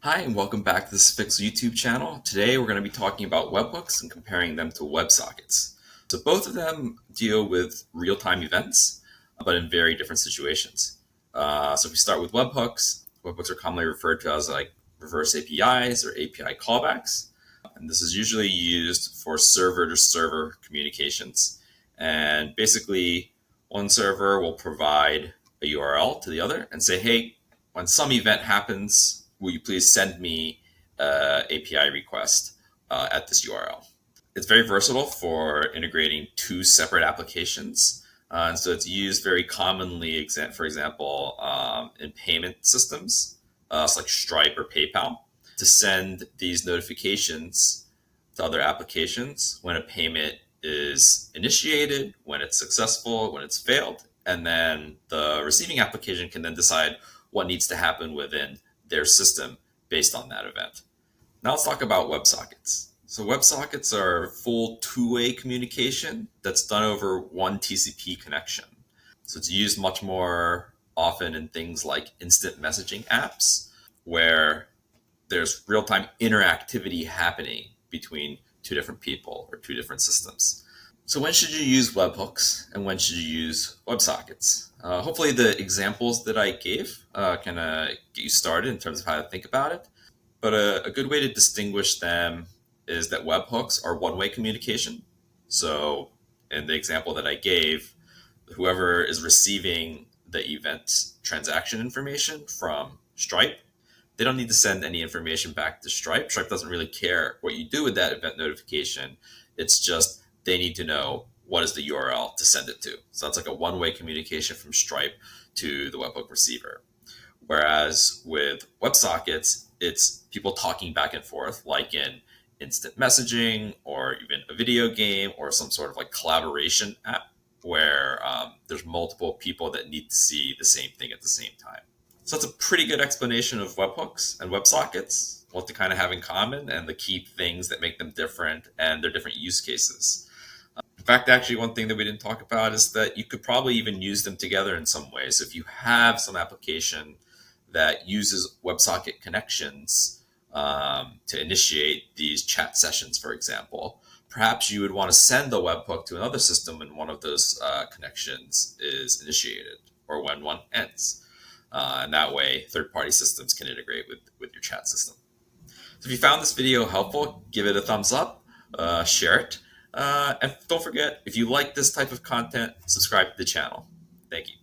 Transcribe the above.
Hi, and welcome back to this Fix YouTube channel. Today we're going to be talking about webhooks and comparing them to WebSockets. So both of them deal with real-time events, but in very different situations. So if we start with webhooks are commonly referred to as like reverse APIs or API callbacks. And this is usually used for server-to-server communications. And basically, one server will provide a URL to the other and say, hey, when some event happens, will you please send me an API request at this URL? It's very versatile for integrating two separate applications. And so it's used very commonly, for example, in payment systems, so like Stripe or PayPal, to send these notifications to other applications when a payment is initiated, when it's successful, when it's failed. And then the receiving application can then decide what needs to happen within their system based on that event. Now let's talk about WebSockets. So WebSockets are full two-way communication that's done over one TCP connection. So it's used much more often in things like instant messaging apps where there's real-time interactivity happening between two different people or two different systems. So when should you use webhooks and when should you use WebSockets? Hopefully the examples that I gave can get you started in terms of how to think about it. But a good way to distinguish them is that webhooks are one-way communication. So in the example that I gave, whoever is receiving the event transaction information from Stripe, they don't need to send any information back to Stripe. Stripe doesn't really care what you do with that event notification. It's just they need to know what is the URL to send it to. So that's like a one-way communication from Stripe to the webhook receiver. Whereas with WebSockets, it's people talking back and forth, like in instant messaging or even a video game or some sort of like collaboration app where there's multiple people that need to see the same thing at the same time. So that's a pretty good explanation of webhooks and WebSockets, what they kind of have in common and the key things that make them different and their different use cases. In fact, actually, one thing that we didn't talk about is that you could probably even use them together in some ways. If you have some application that uses WebSocket connections to initiate these chat sessions, for example, perhaps you would want to send the webhook to another system when one of those connections is initiated or when one ends. And that way, third-party systems can integrate with your chat system. So if you found this video helpful, give it a thumbs up, share it. And don't forget, if you like this type of content, subscribe to the channel. Thank you.